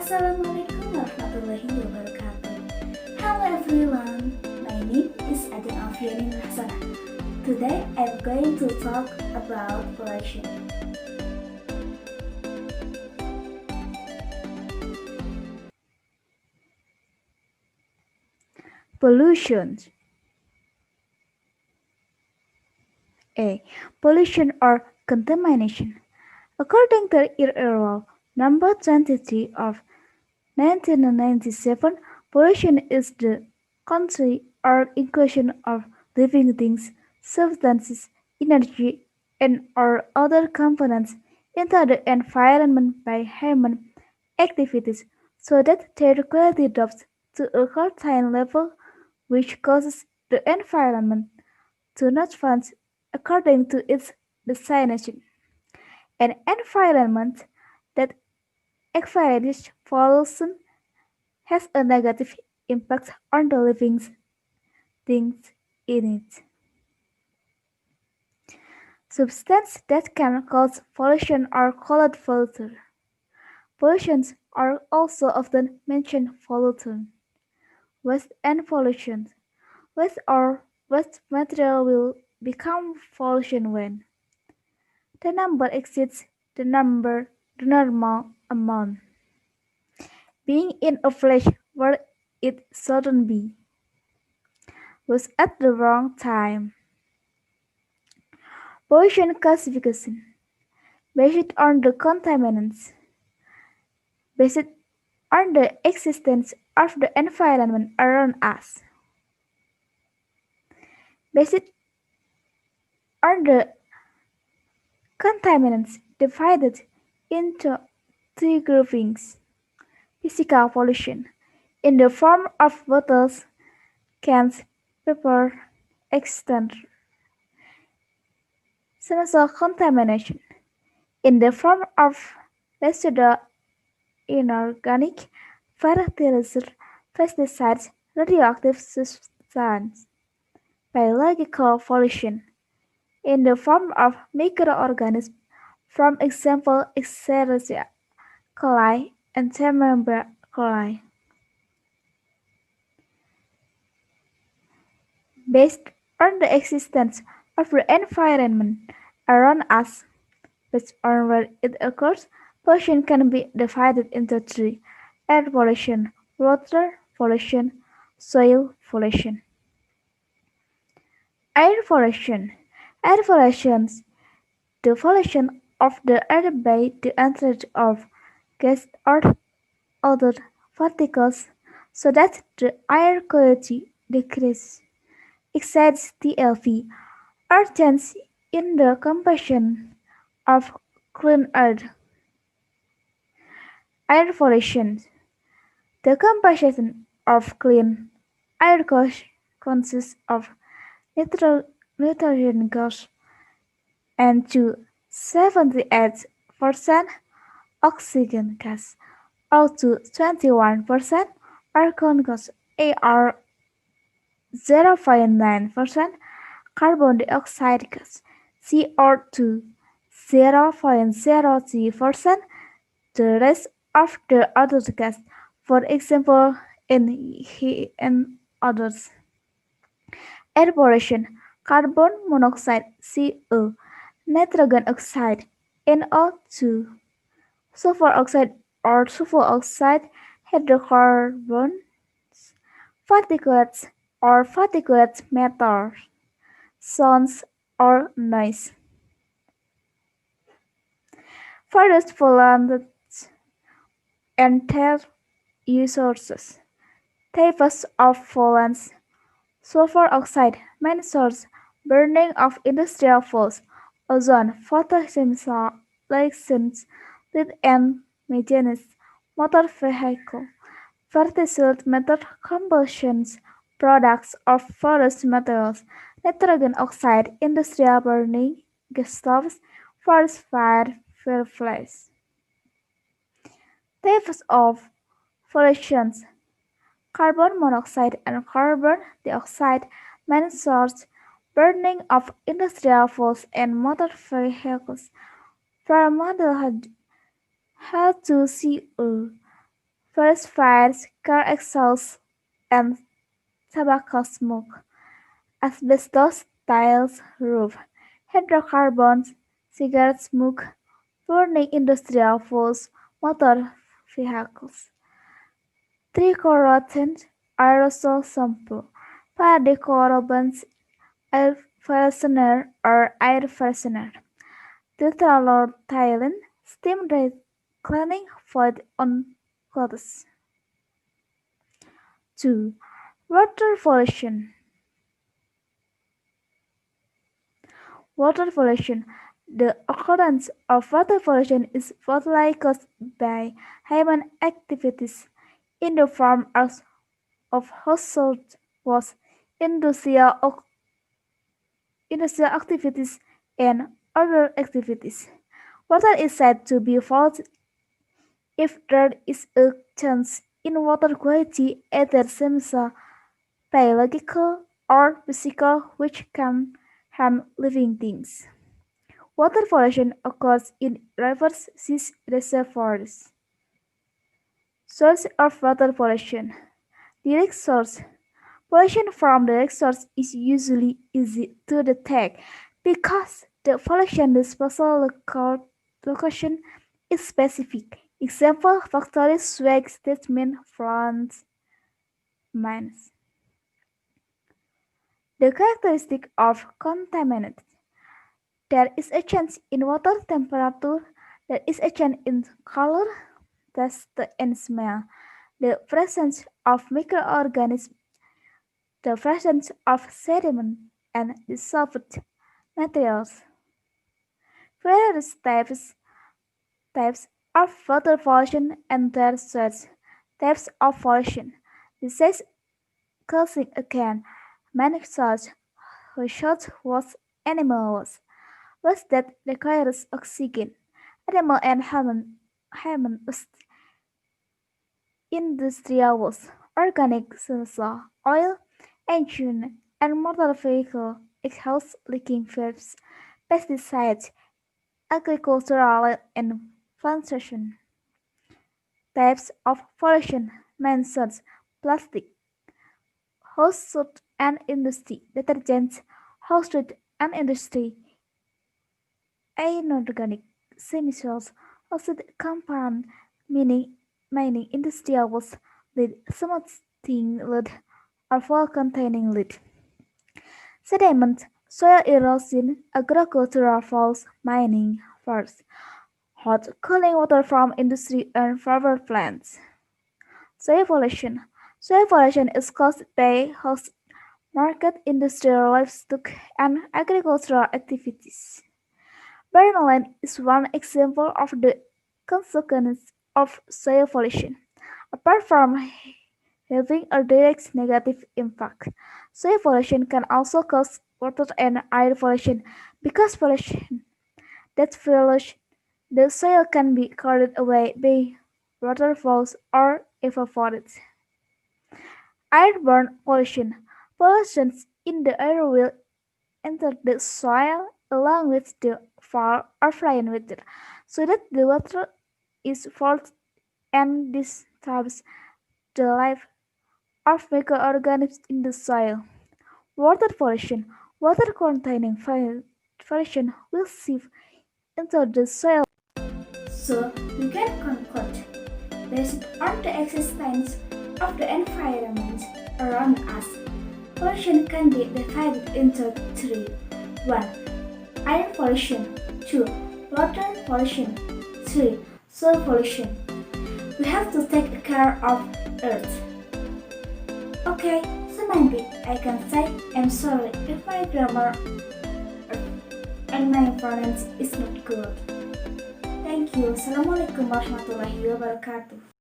Assalamualaikum warahmatullahi wabarakatuh. Hello everyone, my name is Adin Alfiani Hasanah. Today I'm going to talk about pollution. Pollution. A. Pollution or contamination. According to IRL number 23 of 1997, pollution is the country or inclusion of living things, substances, energy, and/or other components into the environment by human activities so that their quality drops to a certain level, which causes the environment to not function according to its destination. An environment that exceeds pollution has a negative impact on the living things in it. Substances that can cause pollution are called pollutants. Pollutants are also often mentioned pollutants. Waste and pollution. Waste or waste material will become pollution when the number exceeds the normal amount, being in a place where it shouldn't be, was at the wrong time. Pollution classification based on the contaminants, based on the existence of the environment around us, based on the contaminants divided into three groupings. Physical pollution in the form of bottles, cans, paper, etc. Chemical contamination in the form of residual inorganic fertilizer, pesticides, radioactive substances. Biological pollution in the form of microorganisms, for example Escherichia coli and Epstein-Barr coli. Based on the existence of the environment around us, based on where it occurs, pollution can be divided into three: air pollution, water pollution, soil pollution. Air pollution. Air pollution, the pollution of the air by the entrance of gas or other particles so that the air quality decreases. Exceeds TLV or change in the composition of clean air. Air pollution. The composition of clean air consists of nitrogen gas and to 78% oxygen gas, up to 21% argon gas, AR 0.9% carbon dioxide gas, CO2 0.03%, the rest of the other gas, for example, NH and others. Air pollution, carbon monoxide CO, nitrogen oxide NO2, sulfur oxide or sulfur oxide, hydrocarbons, particulates or particulate matter, sounds or noise. Forest pollutants and their sources. Types of pollutants: sulfur oxide, main source, burning of industrial fuels, ozone, photosynthesis, lead and methane, motor vehicle, fertilized method combustion, products of forest materials, nitrogen oxide, industrial burning, gas stoves, forest fire, fireplace. Types of pollution: carbon monoxide and carbon dioxide, main source, burning of industrial fuels and motor vehicles, formaldehyde, H2CO, forest fires, car exhaust, and tobacco smoke, asbestos tiles roof, hydrocarbons, cigarette smoke, burning industrial fuels, motor vehicles, trichloroethane aerosol sample, paradecorobans air freshener or air freshener, tetralorthylene steam cleaning fluid on clothes. 2. Water pollution. Water pollution. The occurrence of water pollution is mostly caused by human activities in the form of household waste, industrial, industrial activities, and other activities. Water is said to be polluted if there is a change in water quality, either chemical, biological, or physical, which can harm living things. Water pollution occurs in rivers, seas, reservoirs. Source of water pollution. Direct source. Pollution from direct source is usually easy to detect because the pollution disposal location is specific. Example: factories, sewage treatment plants, mines. The characteristic of contaminant. There is a change in water temperature, there is a change in color, taste, and smell. The presence of microorganisms, the presence of sediment and dissolved materials. Various types of water pollution and their source. Types of pollution. Disease causing again. Many source who shots was animal was that requires oxygen. Animal and human waste, industrial waste, organic soil, oil, engine, and motor vehicle exhaust leaking fumes, pesticides, agricultural and construction. Types of pollution mentions plastic, household and industry, detergents, household and industry, inorganic chemicals, oxide compound, mining industrial waste, lead, smelting lead, or fuel containing lead. Sediment, soil erosion, agricultural faults, mining, forests, hot cooling water from industry and power plants. Soil pollution. Soil pollution is caused by host market, industrial livestock, and agricultural activities. Barren land is one example of the consequence of soil pollution. Apart from having a direct negative impact, soil pollution can also cause water and air pollution because pollution that follows the soil can be carried away by waterfalls or evaporated. Airborne pollution. Pollution in the air will enter the soil along with the fall or flying water, so that the water is forced and disturbs the life of microorganisms in the soil. Water pollution. Water containing pollution will seep into the soil. So we can conclude, based on the existence of the environment around us, pollution can be divided into three. 1. Air pollution. 2. Water pollution. 3. Soil pollution. We have to take care of Earth. Okay, so maybe I can say I'm sorry if my grammar and my pronunciation is not good. Thank you. Assalamualaikum warahmatullahi wabarakatuh.